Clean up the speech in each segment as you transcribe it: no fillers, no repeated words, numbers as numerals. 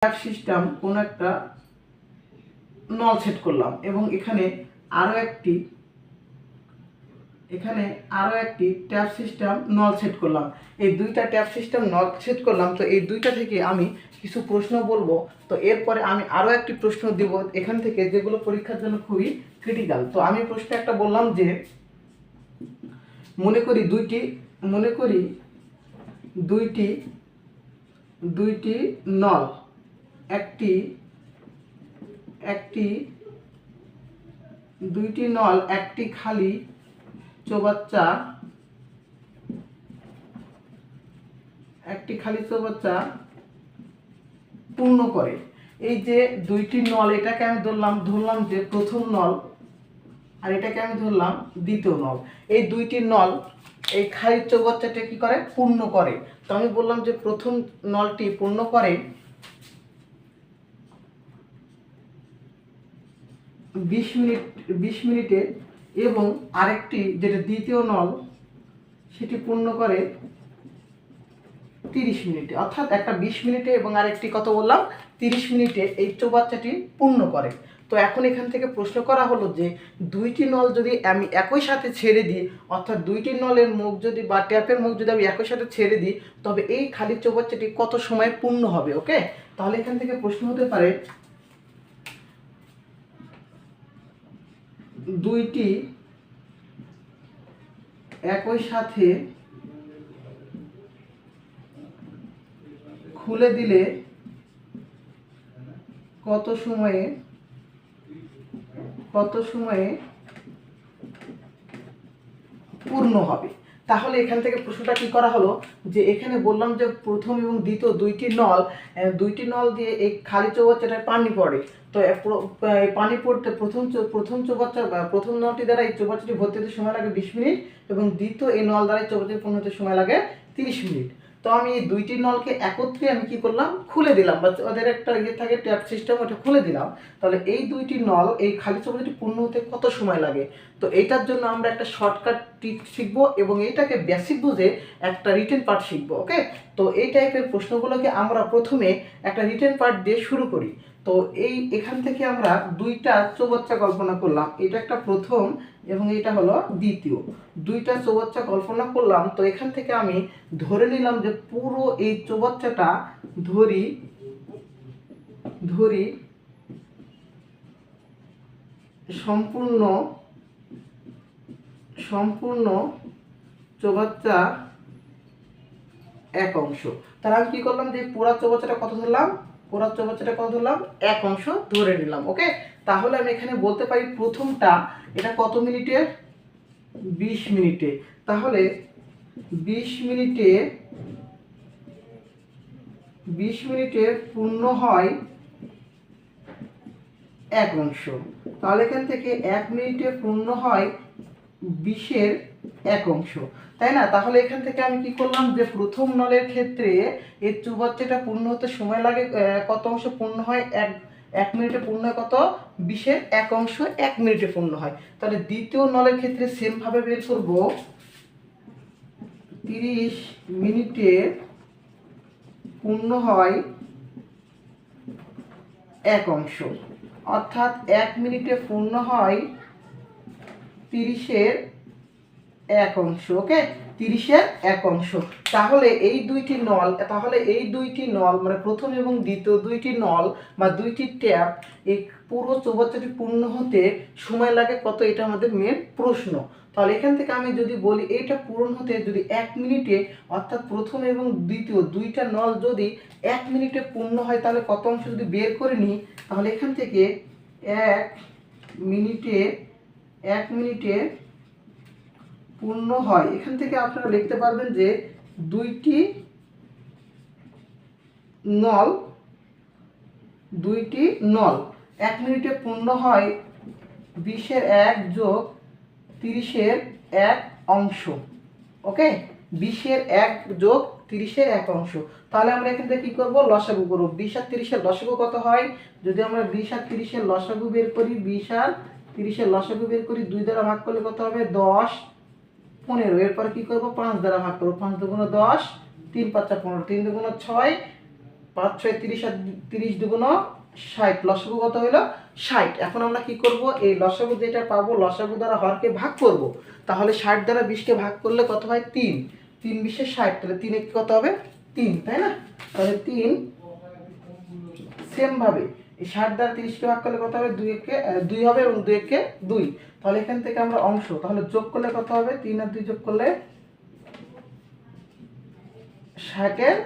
Tap system কোন একটা নল সেট করলাম এবং এখানে আরো একটি ট্যাপ সিস্টেম নল সেট করলাম। এই দুইটা ট্যাপ সিস্টেম নল সেট করলাম। তো এই দুইটা থেকে আমি কিছু প্রশ্ন বলবো। তো এরপরে আমি আরো একটি প্রশ্ন দিব এখান থেকে, যেগুলো পরীক্ষার জন্য খুবই ক্রিটিক্যাল। তো আমি প্রশ্ন একটা বললাম যে মনে করি দুইটি নল একটি খালি চৌবাচ্চা পূর্ণ করে। এই যে দুইটি নল, এটাকে আমি ধরলাম যে প্রথম নল, আর এটাকে আমি ধরলাম দ্বিতীয় নল। এই দুইটি নল এই খালি চৌবাচ্চাটা কি করে? পূর্ণ করে। তো আমি বললাম যে প্রথম নলটি পূর্ণ করে 20 মিনিটে এবং আরেকটি যেটা দ্বিতীয় নল সেটি পূর্ণ করে 30 মিনিটে। অর্থাৎ একটা 20 মিনিটে এবং আরেকটি কত বললাম 30 মিনিটে এই চৌবাচ্চাটি পূর্ণ করে। তো এখন এখান থেকে প্রশ্ন করা হলো যে দুইটি নল যদি আমি একই সাথে ছেড়ে দিই, অর্থাৎ দুইটি নলের মুখ যদি বা ট্যাপের মুখ যদি আমি একই সাথে ছেড়ে দিই, তবে এই খালি চৌবাচ্চাটি কত সময় পূর্ণ হবে? ওকে, তাহলে এখান থেকে প্রশ্ন হতে পারে দুইটি একই সাথে খুলে দিলে কত সময়ে পূর্ণ হবে? তাহলে এখান থেকে প্রশ্নটা কি করা হলো যে এখানে বললাম যে প্রথম এবং দ্বিতীয় দুইটি নল দিয়ে এই খালি চৌবাচ্চাটায় পানি পড়ে। তো পানি পড়তে প্রথম চৌবাচ্চা বা প্রথম নলটি দ্বারা এই চৌবাচ্চাটি ভর্তি হতে সময় লাগে 20 মিনিট এবং দ্বিতীয় এই নল দ্বারা এই চৌবাচ্চাটি পূর্ণ হতে সময় লাগে 30 মিনিট। তো আমি এই দুইটি নলকে একত্রে আমি কি করলাম? খুলে দিলাম, বা ওদের একটা থাকে ট্যাপ সিস্টেম, ওটা খুলে দিলাম। তাহলে এই দুইটি নল এই খালি চৌবাচ্চাটি পূর্ণ হতে কত সময় লাগে? তো এইটার জন্য আমরা একটা শর্টকাট ট্রিক শিখবো এবং এইটাকে বেসিক বুঝে একটা রিটেন পার্ট শিখবো। ওকে, তো এই টাইপের প্রশ্নগুলোকে আমরা প্রথমে একটা রিটেন পার্ট দিয়ে শুরু করি। তো এখান থেকে আমরা দুইটা চৌবাচ্চা কল্পনা করলাম, এটা একটা প্রথম এবং এটা হলো দ্বিতীয়। দুইটা চৌবাচ্চা কল্পনা করলাম। তো এখান থেকে আমি ধরে নিলাম যে পুরো এই চৌবাচ্চাটা ধরি সম্পূর্ণ চৌবাচ্চা এক অংশ। তাহলে আমি কি করলাম যে পুরা চৌবাচ্চাটা কত ধরলাম? এক অংশ ধরে নিলাম। ওকে, তাহলে আমি এখানে বলতে পারি প্রথমটা এটা কত মিনিটের? 20 মিনিটে। তাহলে 20 মিনিটে পূর্ণ হয় এক অংশ। তাহলে এখান থেকে 1 মিনিটে পূর্ণ হয় 20-এর এক অংশ, তাই না? তাহলে এখান থেকে আমি কি করলাম যে প্রথম নলের ক্ষেত্রে এই চৌবাচ্চাটা পূর্ণ হতে সময় লাগে কত অংশ পূর্ণ হয়? 1 মিনিটে পূর্ণ হয় কত? 20-এর এক অংশ 1 মিনিটে পূর্ণ হয়। তাহলে দ্বিতীয় নলের ক্ষেত্রে সেম ভাবে বের করব, 30 মিনিটে পূর্ণ হয় এক অংশ, অর্থাৎ 1 মিনিটে পূর্ণ হয় 30-এর এক অংশ। ওকে, 30-এর এক অংশ। তাহলে এই দুইটি নল মানে প্রথম এবং দ্বিতীয় দুইটি নল বা দুইটি ট্যাপ এই পুরো চৌবাচ্চাটি পূর্ণ হতে সময় লাগে কত? এটা আমাদের মেন প্রশ্ন। তাহলে এখান থেকে আমি যদি বলি এইটা পূরণ হতে যদি 1 মিনিটে, অর্থাৎ প্রথম এবং দ্বিতীয় দুইটা নল যদি 1 মিনিটে পূর্ণ হয়, তাহলে কত অংশ যদি বের করে নিই, তাহলে এখান থেকে 1 মিনিটে পূর্ণ হয়। এখান থেকে আপনারা লিখতে পারবেন যে দুইটি নল 1 মিনিটে পূর্ণ হয় 20-এর 1 যোগ 30-এর 1 অংশ। ওকে, 20-এর 1 যোগ 30-এর 1 অংশ। তাহলে আমরা এখান থেকে কি করব? লসাগু করব। 20 আর 30-এর লসাগু কত হয়? যদি আমরা 20 আর 30-এর লসাগু বের করি, 20 আর 30-এর লসাগু বের করি, 2 দ্বারা ভাগ করলে কত হবে? 10, 15। এরপর কি করব? 5 দ্বারা ভাগ করব, 5 দুগুণ 10, 3 5 15, 3 দুগুণ 6, 5 6 30 আর 30 দুগুণ 60, লসাগু কত হলো 60। এখন আমরা কি করব, এই লসাগু যেটা পাবো লসাগু দ্বারা হরকে ভাগ করব। তাহলে 60 দ্বারা 20কে ভাগ করলে কত হয় 3, 3 20 60, তাহলে 3 এ কত হবে 3, তাই না? তাহলে 3 সেম ভাবে এই 60 দ্বারা 30কে ভাগ করলে কত হবে 2 একে 2 হবে এবং 2 একে 2। তাহলে এখান থেকে আমরা অংশ তাহলে যোগ করলে কত হবে 3 আর 2 যোগ করলে 60-এর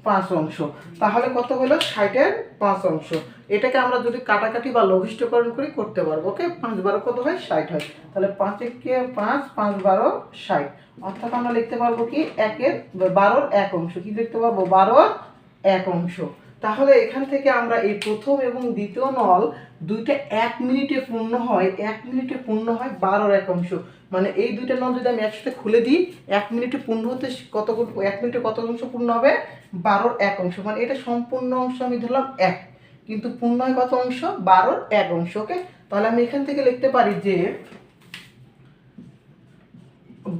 5 অংশ। তাহলে কত হলো 60-এর 5 অংশ। এটাকে আমরা যদি কাটাকাটি বা লঘিষ্ঠকরণ করি করতে পারবো। ওকে, 5 12 কত হয় 60 হয়। তাহলে 5 একে 5, 5 12 60। অর্থাৎ আমরা লিখতে পারবো কি 1-এর 12-র 1 অংশ। কি লিখতে পারবো 12-র 1 অংশ। তাহলে এখান থেকে আমরা এই প্রথম এবং দ্বিতীয় নল দুইটা 1 মিনিটে পূর্ণ হয়, 1 মিনিটে পূর্ণ হয় 12-র 1 অংশ। মানে এই দুইটা নল যদি আমি একসাথে খুলে দিই 1 মিনিটে পূর্ণ হতে 1 মিনিটে কত অংশ পূর্ণ হবে 12-র 1 অংশ। মানে এটা সম্পূর্ণ অংশ আমি ধরলাম 1, কিন্তু পূর্ণ হয় কত অংশ 12-র 1 অংশ। ওকে, তাহলে আমি এখান থেকে লিখতে পারি যে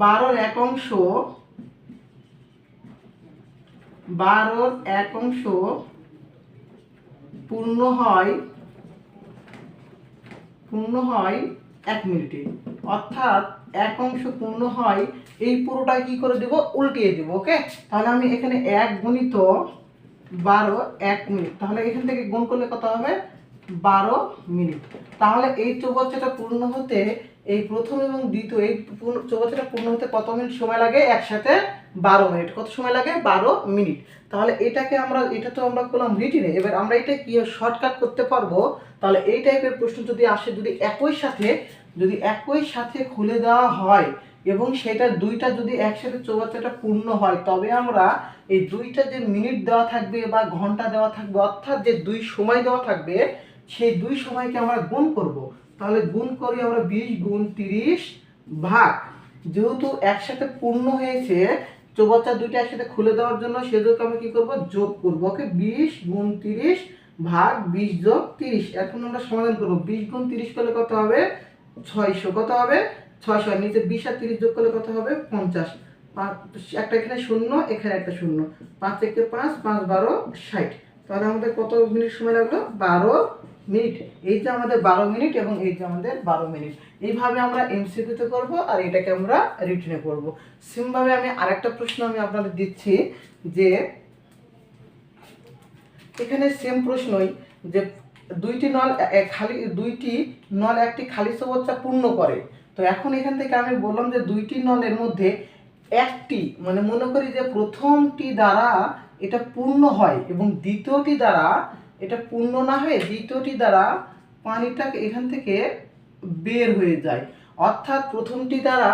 12-র 1 অংশ 12-র 1 অংশ পূর্ণ হয় 1 মিনিটে। অর্থাৎ 1 অংশ পূর্ণ হয়, এই পুরোটা কি করে দেব উল্টিয়ে দেব। ওকে, তাহলে আমি এখানে 1 গুণিত 12 1 মিনিট, তাহলে এখান থেকে গুণ করলে কত হবে 12 মিনিট। তাহলে এই চৌবাচ্চাটা পূর্ণ হতে এই প্রথম এবং দ্বিতীয় এই চৌবাচ্চাটা পূর্ণ হতে কত মিনিট সময় লাগে, একসাথে 12 মিনিট। কত সময় লাগে 12 মিনিট। তাহলে এটাকে আমরা এটা তো আমরা করলাম রিটিনে, এবার আমরা এটা কি শর্টকাট করতে পারবো। তাহলে এই টাইপের প্রশ্ন যদি আসে, যদি একই সাথে খুলে দেওয়া হয় এবং সেটা দুইটা যদি একসাথে চৌবাচ্চাটা পূর্ণ হয়, তবে আমরা এই দুইটা যে মিনিট দেওয়া থাকবে বা ঘন্টা দেওয়া থাকবে, অর্থাৎ যে দুই সময় দেওয়া থাকবে, সেই দুই সময়কে আমরা গুণ করব। তাহলে গুণ করি আমরা 20 গুণ 30 ভাগ, যেহেতু একসাথে পূর্ণ হয়েছে চৌবাচ্চা দুইটা একসাথে খুলে দেওয়ার জন্য, সেজন্য আমি কি করব যোগ করব। ওকে, 20 গুণ 30 ভাগ 20 যোগ 30। এখন আমরা সমাধান করব। 20 গুণ 30 করলে কত হবে 600। কত হবে 600। আর নিচে 20 আর 30 যোগ করলে কত হবে 50। একটা এখানে শূন্য, এখানে একটা শূন্য। 5 থেকে 5, 5 12 60। তাহলে আমাদের কত মিনিট সময় লাগলো 12 মিনিট। এই যে আমাদের 12 মিনিট এবং এই যে আমাদের 12 মিনিট। এইভাবে আমরা এমসিকিউতে করব আর এটাকে আমরা রিটেনে করব। সেমভাবে আমি আরেকটা প্রশ্ন আমি আপনাদের দিচ্ছি যে এখানে সেম প্রশ্নই যে দুইটি নল একটি খালি চৌবাচ্চা পূর্ণ করে। তো এখন এখান থেকে আমি বললাম যে দুইটি নলের মধ্যে একটি, মানে মনে করি যে প্রথমটি দ্বারা এটা পূর্ণ হয় এবং দ্বিতীয়টি দ্বারা এটা পূর্ণ না হয়ে দ্বিতীয়টি দ্বারা পানিটা এখান থেকে বের হয়ে যায়। অর্থাৎ প্রথমটি দ্বারা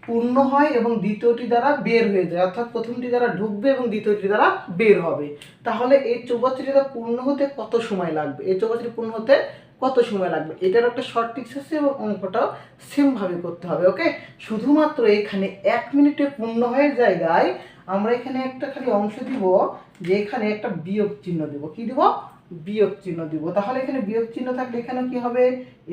পূর্ণ হয় এবং দ্বিতীয়টি দ্বারা বের হয়ে যায়। অর্থাৎ প্রথমটি দ্বারা ঢুকবে এবং দ্বিতীয়টি দ্বারা বের হবে। তাহলে এই চৌবাচ্চাটা পূর্ণ হতে কত সময় লাগবে, এই চৌবাচ্চাটি পূর্ণ হতে কত সময় লাগবে, এটার একটা শর্ট ট্রিক্স আছে এবং অঙ্কটাও সেম ভাবে করতে হবে। ওকে, শুধুমাত্র এখানে 1 মিনিটে পূর্ণ হয়ে জায়গায় আমরা এখানে একটা খালি অংশ দিব, যে এখানে একটা বিয়োগ চিহ্ন দেব। কি দিব বিয়োগ চিহ্ন দিব। তাহলে এখানে বিয়োগ চিহ্ন থাকলে এখানে কি হবে,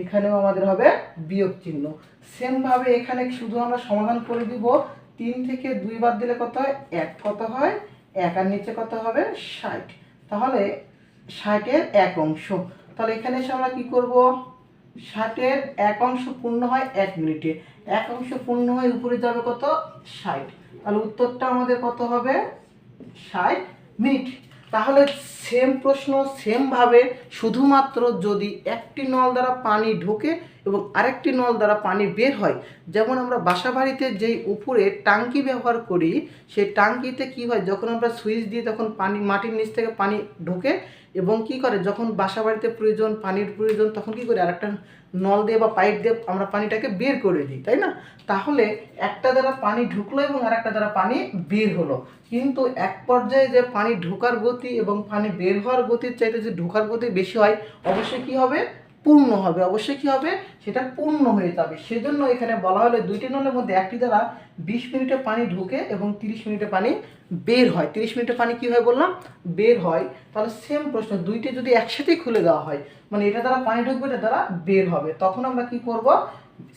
এখানেও আমাদের হবে বিয়োগ চিহ্ন। সেম ভাবে এখানে শুধু আমরা সমাধান করে দিব। 3 থেকে 2 বাদ দিলে কত হয় 1, কত হয় 1, আর নিচে কত হবে 60। তাহলে 60-এর 1 অংশ। তাহলে এখানে এসে আমরা কি করব, 60-এর 1 অংশ পূর্ণ হয় 1 মিনিটে, 1 অংশ পূর্ণ হয় উপরে যাবে কত 60। তাহলে উত্তরটা আমাদের কত হবে 60 মিনিট। তাহলে সেম প্রশ্ন সেম ভাবে, শুধুমাত্র যদি একটি নল দ্বারা পানি ঢোকে এবং আরেকটি নল দ্বারা পানি বের হয়। যেমন আমরা বাসা বাড়িতে যেই উপরে টাঙ্কি ব্যবহার করি, সেই টাঙ্কিতে কি হয়, যখন আমরা সুইচ দিই তখন পানি মাটির নিচ থেকে পানি ঢোকে এবং কি করে যখন বাসা বাড়িতে পানির প্রয়োজন তখন কি করে আরেকটা নল দিয়ে বা পাইপ দিয়ে আমরা পানিটাকে বের করে দিই, তাই না? তাহলে একটা দ্বারা পানি ঢুকলো এবং আরেকটা দ্বারা পানি বের হলো, কিন্তু এক পর্যায়ে যে পানি ঢোকার গতি এবং পানি বের হওয়ার গতির চাইতে যে ঢোকার গতি বেশি হয়, অবশ্যই কি হবে পূর্ণ হবে, অবশ্যই কি হবে সেটা পূর্ণ হয়ে যাবে। সেজন্য এখানে বলা হলো দুইটি নলের মধ্যে একটি দ্বারা 20 মিনিটে পানি ঢোকে এবং 30 মিনিটে পানি বের হয়। 30 মিনিটে পানি কি হয় বললাম বের হয়। তাহলে সেম প্রশ্ন, দুইটি যদি একসাথেই খুলে দেওয়া হয়, মানে এটা দ্বারা পানি ঢুকবে এটা দ্বারা বের হবে, তখন আমরা কি করব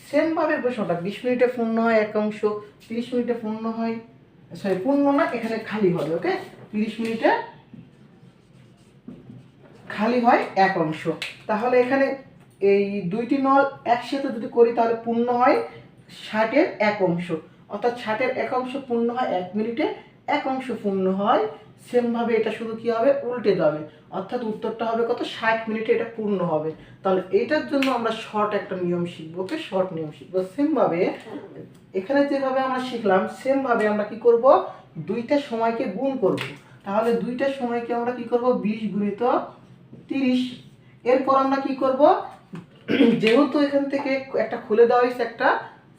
সেম ভাবে প্রশ্নটা 20 মিনিটে পূর্ণ হয় 1 অংশ, 30 মিনিটে পূর্ণ হয়, পূর্ণ না এখানে খালি হবে। ওকে, 30 মিনিটে খালি হয় 1 অংশ। তাহলে এখানে এই দুইটি নল একসাথে যদি করি তাহলে পূর্ণ হয় 60-এর 1 অংশ, অর্থাৎ 60-এর 1 অংশ পূর্ণ হয় 1 মিনিটে, 1 অংশ পূর্ণ হয়। সেমভাবে এটা শুধু কি হবে, উল্টে যাবে, অর্থাৎ উত্তরটা হবে কত, 60 মিনিটে এটা পূর্ণ হবে। তাহলে এটার জন্য আমরা শর্ট একটা নিয়ম শিখবো, ওকে, শর্ট নিয়ম শিখবো। সেমভাবে এখানে যেভাবে আমরা শিখলাম সেমভাবে আমরা কি করব, দুইটা সময়কে গুণ করব। তাহলে দুইটা সময়কে আমরা কি করব, 20 গুণিত 30। এরপর আমরা কি করব, যেহেতু এখান থেকে একটা খুলে দেওয়া হয়েছে একটা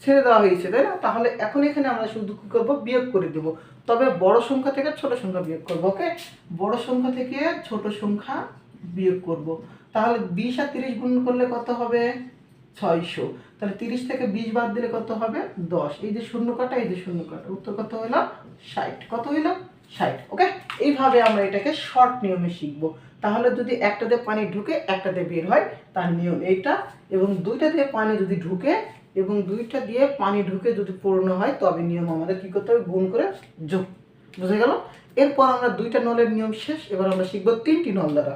ছেড়ে দেওয়া হয়েছে, তাই না, তাহলে এখন এখানে আমরা শুধু কি করব, বিয়োগ করে দেব। তবে বড় সংখ্যা থেকে ছোট সংখ্যা বিয়োগ করব, ওকে, বড় সংখ্যা থেকে ছোট সংখ্যা বিয়োগ করব। তাহলে 20 আর 30 গুণ করলে কত হবে, 600। তাহলে 30 থেকে 20 বাদ দিলে কত হবে, 10। এই যে শূন্য কাটা, এই যে শূন্য কাটা, উত্তর কত হলো, 60। কত হইল, 60। ওকে, এইভাবে আমরা এটাকে শর্ট নিয়মে শিখবো। তাহলে যদি একটাতে পানি ঢুকে একটাতে বের হয় তার নিয়ম এইটা, এবং দুইটা দিয়ে পানি যদি ঢুকে এবং দুইটা দিয়ে পানি ঢুকে যদি পূর্ণ হয় তবে নিয়ম আমাদের কি করতে হবে, গুণ করে যোগ। বুঝে গেল? এরপর আমরা দুইটা নলের নিয়ম শেষ, এবার আমরা শিখবো 3টি নল দ্বারা।